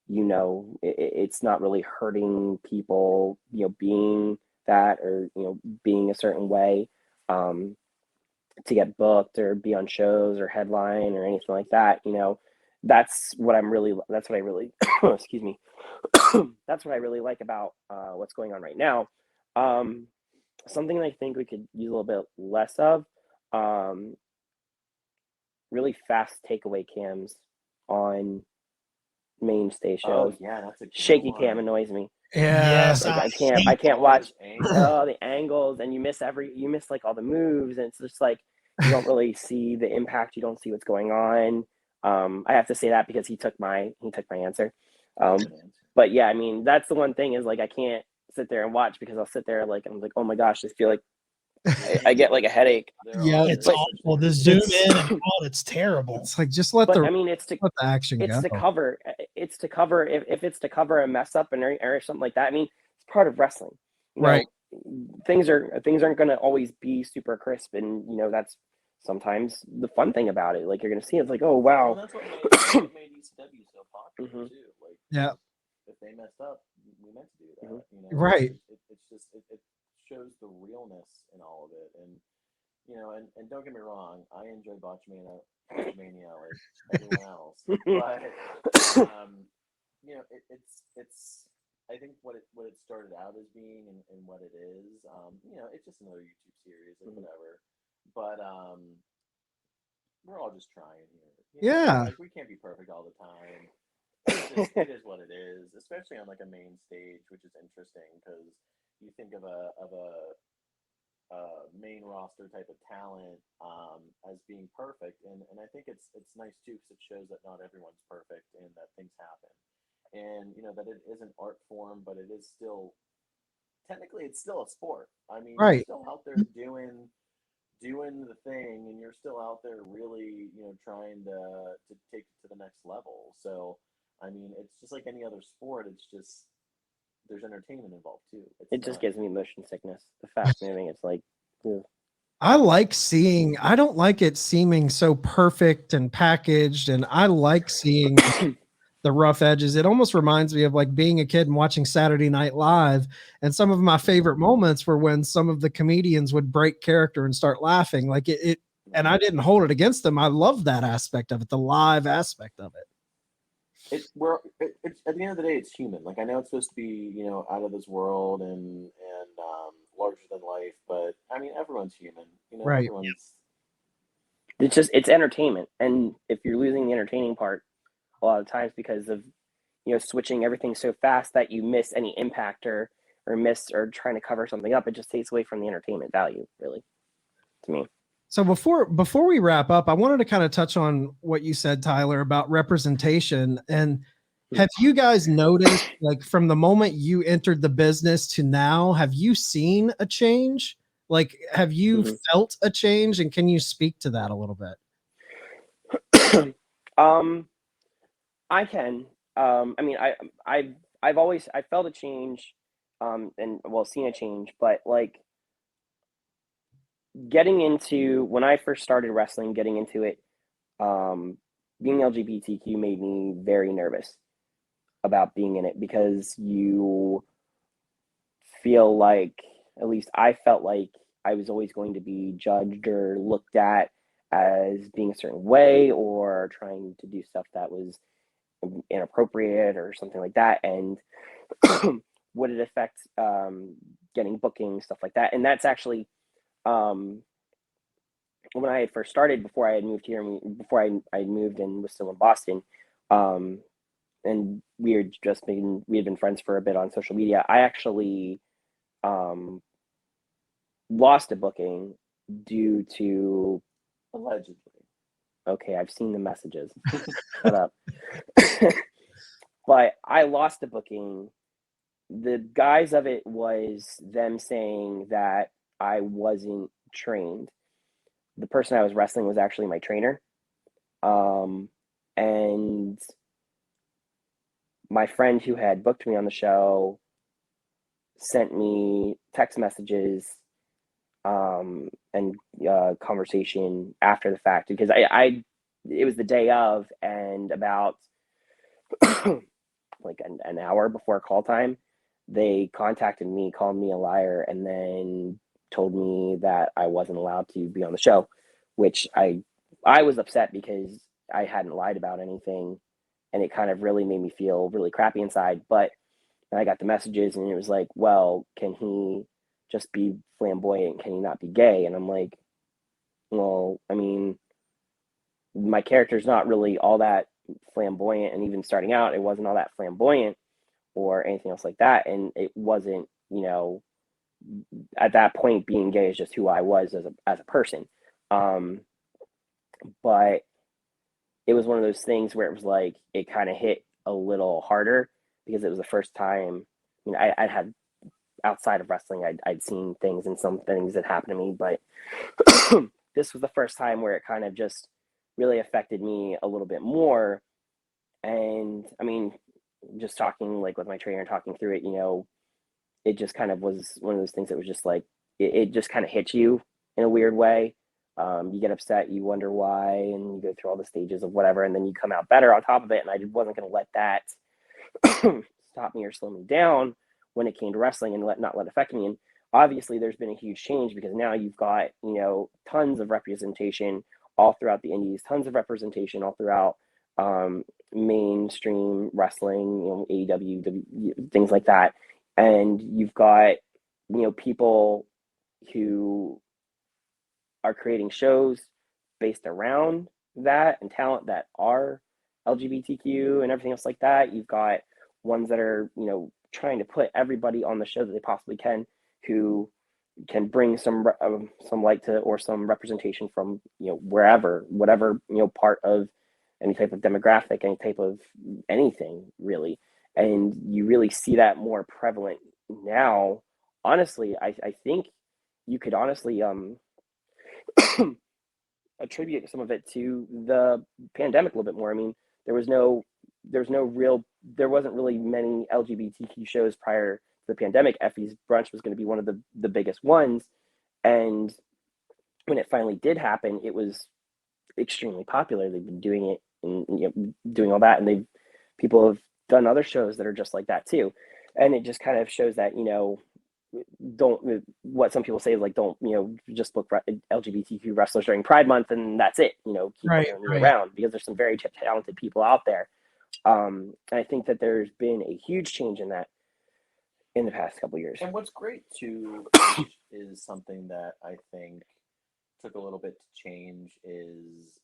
it's not really hurting people, being that, or being a certain way, to get booked or be on shows or headline or anything like that. That's what I really excuse me. That's what I really like about what's going on right now. Something that I think we could use a little bit less of, really fast takeaway cams on mainstay shows. Oh yeah, that's a shaky one. cam annoys me. Yes, Like, I I can't watch angles. the angles, and you miss like all the moves, and it's just like you don't really see the impact. You don't see what's going on. I have to say that because he took my answer. But yeah, I mean, that's the one thing is like I can't sit there and watch because I'll sit there like I'm like, oh my gosh, I feel like I get like a headache. Yeah, it's awful. The zoom in and out, it's terrible. It's like, just let But the I mean, it's to let the action it's go. to cover if it's to cover a mess up or something like that. I mean, it's part of wrestling, Right. Things aren't going to always be super crisp, and that's sometimes the fun thing about it. Like you're going to see it's like, oh wow. Well, that's what made ECW so popular too. Like, Yeah. if they messed up, we meant to do that. Right. It's just it shows the realness in all of it, and and don't get me wrong, I enjoy Botchmania like everyone else, but it's I think what it started out as being and what it is, you know, it's just another YouTube series or whatever. But we're all just trying here. You know? Yeah. Like we can't be perfect all the time. It is what it is, especially on like a main stage, which is interesting because you think of a main roster type of talent as being perfect, and I think it's nice too because it shows that not everyone's perfect and that things happen, and you know that it is an art form, but it is still technically it's still a sport. I mean, you're Right. still out there doing the thing, and you're still out there really, you know, trying to take it to the next level. So, I mean, it's just like any other sport. It's just there's entertainment involved too. It just gives me motion sickness. The fast moving, it's like, ugh. I like seeing, I don't like it seeming so perfect and packaged, and I like seeing the rough edges. It almost reminds me of like being a kid and watching Saturday Night Live. And some of my favorite moments were when some of the comedians would break character and start laughing. Like and I didn't hold it against them. I love that aspect of it, the live aspect of it. It's at the end of the day, it's human. Like I know it's supposed to be, you know, out of this world and larger than life, but I mean, everyone's human. You know, Right. everyone's. It's entertainment, and if you're losing the entertaining part a lot of times because of switching everything so fast that you miss any impact or miss or trying to cover something up, it just takes away from the entertainment value, really, to me. So before we wrap up, I wanted to kind of touch on what you said, Tyler, about representation. And have you guys noticed, like from the moment you entered the business to now, have you seen a change? Like, have you felt a change? And can you speak to that a little bit? I can. I mean, I've always felt a change, and well, seen a change, but like getting into when I first started wrestling, getting into it, being LGBTQ made me very nervous about being in it because you feel like, at least I felt like I was always going to be judged or looked at as being a certain way or trying to do stuff that was inappropriate or something like that, and would it affect getting booking, stuff like that. And that's actually when I had first started, before I had moved here, before I moved and was still in Boston, and we had been friends for a bit on social media. I actually lost a booking due to, Allegedly. Okay, I've seen the messages. Shut up. But I lost a booking. The guise of it was them saying that I wasn't trained. The person I was wrestling was actually my trainer. And my friend who had booked me on the show sent me text messages and conversation after the fact, because it was the day of, and about like an hour before call time, they contacted me, called me a liar, and then told me that I wasn't allowed to be on the show, which I was upset because I hadn't lied about anything, and it kind of really made me feel really crappy inside. But then I got the messages, and it was like, well, can he just be flamboyant? Can he not be gay? And I'm like, well, I mean, my character's not really all that flamboyant, and even starting out, it wasn't all that flamboyant or anything else like that. And it wasn't, at that point, being gay is just who I was as a person. But it was one of those things where it was like, it kind of hit a little harder because it was the first time. I mean, I'd had, outside of wrestling, I'd seen things and some things that happened to me, but this was the first time where it kind of just really affected me a little bit more. And I mean, just talking like with my trainer, talking through it, it just kind of was one of those things that was just like, it just kind of hits you in a weird way. You get upset, you wonder why, and you go through all the stages of whatever, and then you come out better on top of it. And I wasn't going to let that stop me or slow me down when it came to wrestling, and not let it affect me. And obviously there's been a huge change because now you've got, tons of representation all throughout the indies, tons of representation all throughout mainstream wrestling, AEW, things like that, and you've got people who are creating shows based around that and talent that are LGBTQ and everything else like that. You've got ones that are, trying to put everybody on the show that they possibly can, who can bring some light to or some representation from wherever, whatever part of any type of demographic, any type of anything really, and you really see that more prevalent now. Honestly, I think you could honestly attribute some of it to the pandemic a little bit more. I mean, there wasn't really many LGBTQ shows prior to the pandemic. Effy's Brunch was going to be one of the biggest ones, and when it finally did happen, it was extremely popular. They've been doing it and doing all that, and people have done other shows that are just like that too, and it just kind of shows that don't, what some people say is like, don't just book LGBTQ wrestlers during Pride Month and that's it. Keep them around, because there's some very talented people out there. And I think that there's been a huge change in that in the past couple of years. And what's great too is something that I think took a little bit to change is,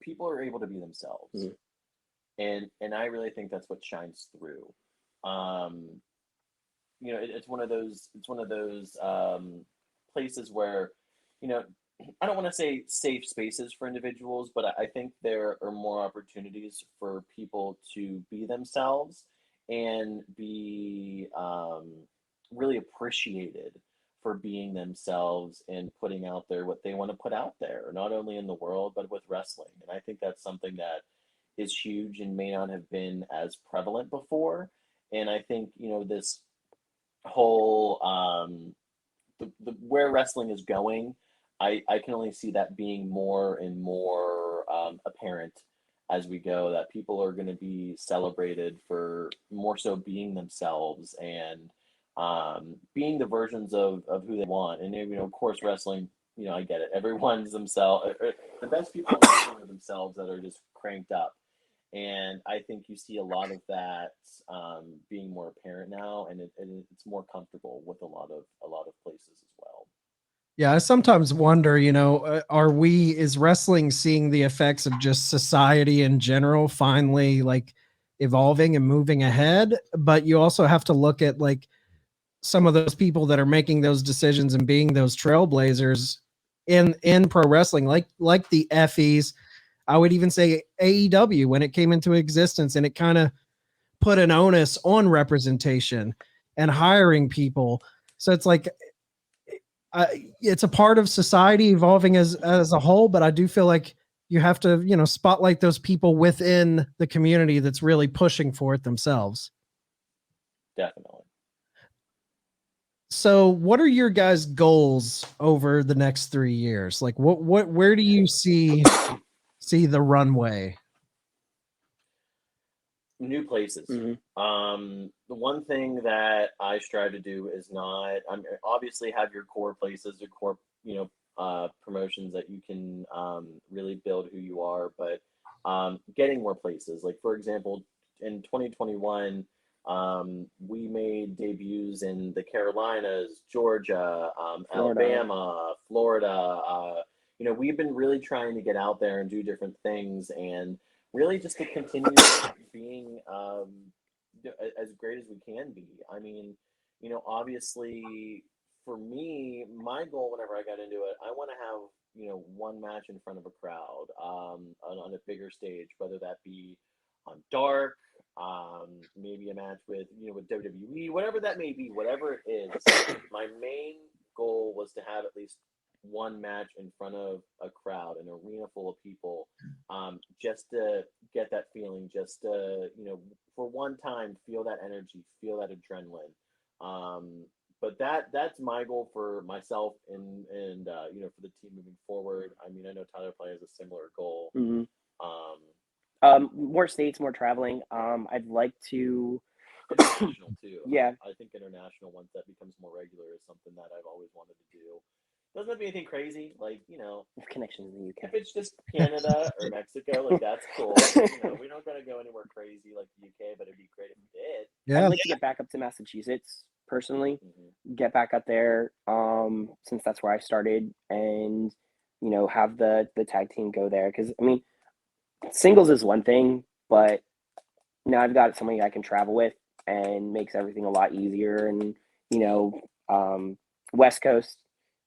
people are able to be themselves, and I really think that's what shines through. It's one of those places where, I don't want to say safe spaces for individuals, but I think there are more opportunities for people to be themselves and be really appreciated for being themselves and putting out there what they want to put out there, not only in the world, but with wrestling. And I think that's something that is huge and may not have been as prevalent before. And I think, this whole, where wrestling is going, I can only see that being more and more apparent as we go, that people are going to be celebrated for more so being themselves and being the versions of who they want. And, of course, wrestling, I get it. Everyone's themselves. The best people in wrestling are themselves that are just cranked up. And I think you see a lot of that being more apparent now, and it's more comfortable with a lot of places as well. Yeah, I sometimes wonder, is wrestling seeing the effects of just society in general finally like evolving and moving ahead? But you also have to look at like some of those people that are making those decisions and being those trailblazers in pro wrestling, like the Effys. I would even say AEW when it came into existence, and it kind of put an onus on representation and hiring people. So it's like, it's a part of society evolving as a whole, but I do feel like you have to, spotlight those people within the community that's really pushing for it themselves. Definitely. So what are your guys' goals over the next 3 years? Like where do you see the runway? New places. Mm-hmm. The one thing that I strive to do is not, obviously have your core places, your core, promotions that you can really build who you are, but getting more places. Like, for example, in 2021, we made debuts in the Carolinas, Georgia, Alabama, Florida. We've been really trying to get out there and do different things, and really just to continue being as great as we can be. I mean, obviously for me, my goal whenever I got into it, I want to have, one match in front of a crowd on a bigger stage, whether that be on Dark, maybe a match with WWE, whatever that may be, whatever it is. My main goal was to have at least one match in front of a crowd, an arena full of people, just to get that feeling, just to, for one time, feel that energy, feel that adrenaline. But that's my goal for myself and for the team moving forward. I mean, I know Tyler probably has a similar goal. Mm-hmm. More states, more traveling. I'd like to. International too. Yeah. I think international, once that becomes more regular, is something that I've always wanted to do. doesn't have to be anything crazy. Like, With connections in the if UK. it's just Canada or Mexico, like that's cool. We're not gonna go anywhere crazy like the UK, but it'd be great if we did. Yeah. I'd like to get back up to Massachusetts personally. Mm-hmm. Get back up there, since that's where I started, and have the tag team go there. Because I mean, singles is one thing, but now I've got somebody I can travel with and makes everything a lot easier. And West Coast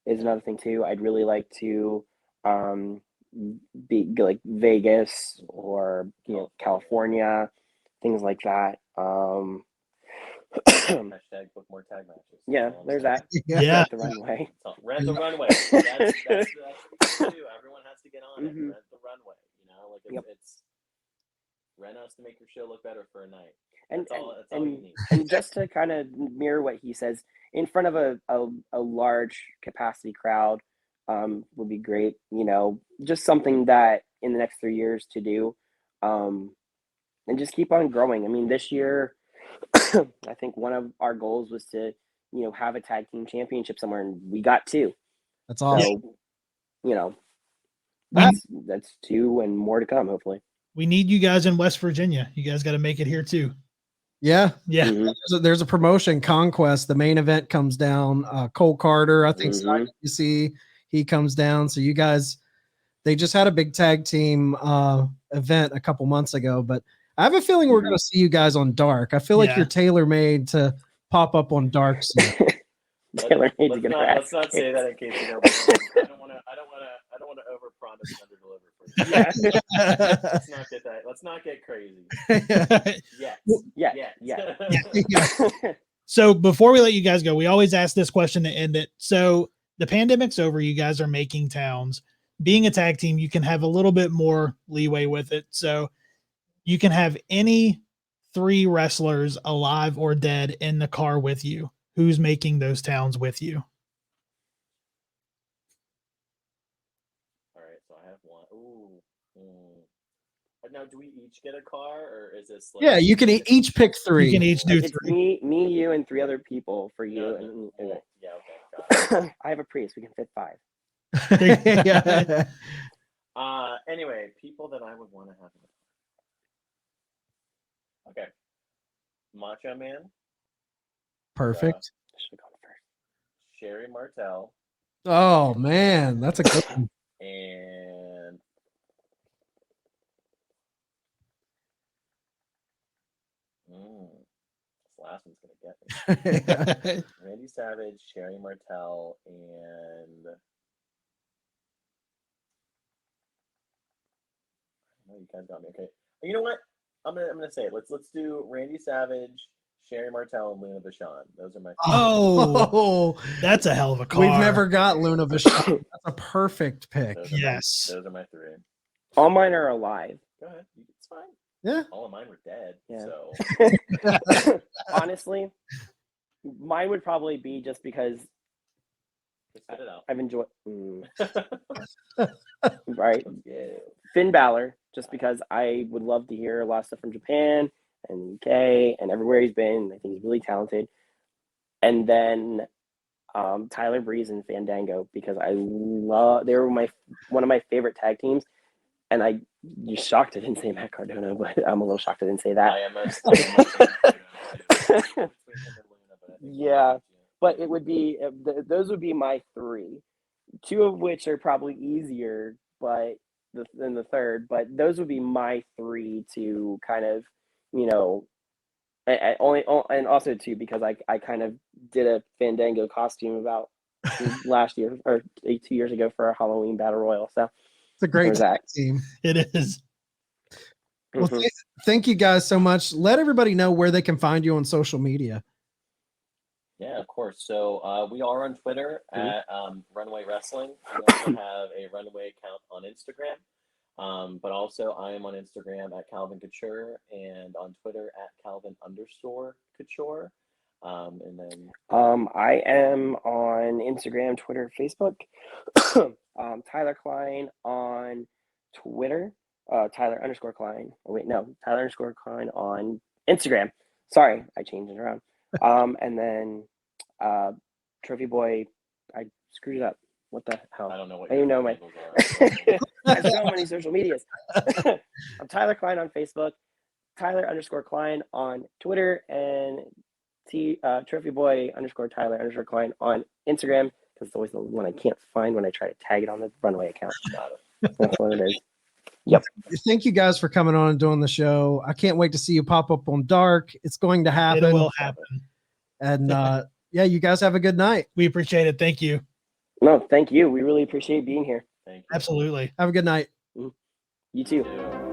is another thing too. I'd really like to be like Vegas or California, things like that. Hashtag book more tag matches. Yeah, there's that. Yeah. Rent the runway. Rent the runway. That's what we do. Everyone has to get on it. Mhm. Rent the runway. Like Yep. it's rent us to make your show look better for a night. And That's all you need. and just to kind of mirror what he says, in front of a large capacity crowd would be great. Just something that in the next 3 years to do, and just keep on growing. I mean, this year, I think one of our goals was to have a tag team championship somewhere, and we got 2. That's awesome. So We, that's 2 and more to come, hopefully. we need you guys in West Virginia. You guys got to make it here too. Yeah. Yeah. Mhm. There's a promotion, Conquest. The main event comes down. Cole Carter, I think Mhm. you see he comes down. So you guys, they just had a big tag team event a couple months ago, but I have a feeling we're Mhm. going to see you guys on Dark. I feel like Yeah. you're tailor made to pop up on Dark soon. Taylor needs to get her Let's ass not say kicked. that in case I don't want to overpromise and underdeliver for you. Yeah. Let's not get crazy. Yes. Yeah. So before we let you guys go, we always ask this question to end it. So the pandemic's over. You guys are making towns. Being a tag team, you can have a little bit more leeway with it. So you can have any 3 wrestlers, alive or dead, in the car with you. Who's making those towns with you? All right, so I have one. Ooh. Now, do we each get a car, or is this like? Yeah, you can each pick 3. You can each do It's 3. me, you, and 3 other people for you. No. And Yeah, okay. Got it. I have a Prius. We can fit 5. Yeah. Anyway, people that I would want to have in the car. Okay. Macho Man, Perfect. Should have gone first. Sherry Martel, Oh man, that's a good one. and this last one's gonna get me. Randy Savage, Sherry Martel, and oh, you guys got me. Okay, you know what? I'm gonna say it. Let's do Randy Savage, Sherry Martel, and Luna Vachon. Those are my. Oh, that's a hell of a car. We've never got Luna Vachon. That's a perfect pick. Yes. Those are my 3. All mine are alive. Go ahead. It's fine. Yeah. All of mine were dead. Yeah. So Honestly, mine would probably be just because just spit it out. I've enjoyed. Right. Yeah. Finn Balor, just because I would love to hear a lot of stuff from Japan and UK and everywhere he's been. I think he's really talented. And then Tyler Breeze and Fandango, because they were one of my favorite tag teams. And you're shocked I didn't say Matt Cardona, but I'm a little shocked I didn't say that. I am Yeah, but it would be those would be my 3, 2 of which are probably easier, but than the third. But those would be my 3 to kind of, and also too because I kind of did a Fandango costume about last year or 2 years ago for a Halloween battle royal. So It's a great there's that. team. It is. Well, thank you guys so much. Let everybody know where they can find you on social media. Yeah, of course. So we are on Twitter at Runway Wrestling. We also have a Runway account on Instagram. But also I am on Instagram at Calvin Couture and on Twitter at Calvin_Couture. And then I am on Instagram, Twitter, Facebook. Tyler Klein on Twitter. Tyler_Klein. Oh, wait, no, Tyler_Klein on Instagram. Sorry, I changed it around. And then Trophy Boy, I screwed it up. What the hell? I don't know what And you know my handles are. I have so many social medias. I'm Tyler Klein on Facebook, Tyler_Klein on Twitter, and Trophy Boy _Tyler_Klein on Instagram, because it's always the one I can't find when I try to tag it on the Runway account. That's what it is. Yep. Thank you guys for coming on and doing the show. I can't wait to see you pop up on Dark. It's going to happen. It will happen. And yeah, you guys have a good night. We appreciate it. Thank you. No, thank you. We really appreciate being here. Thank you. Absolutely. Have a good night. You too. Yeah.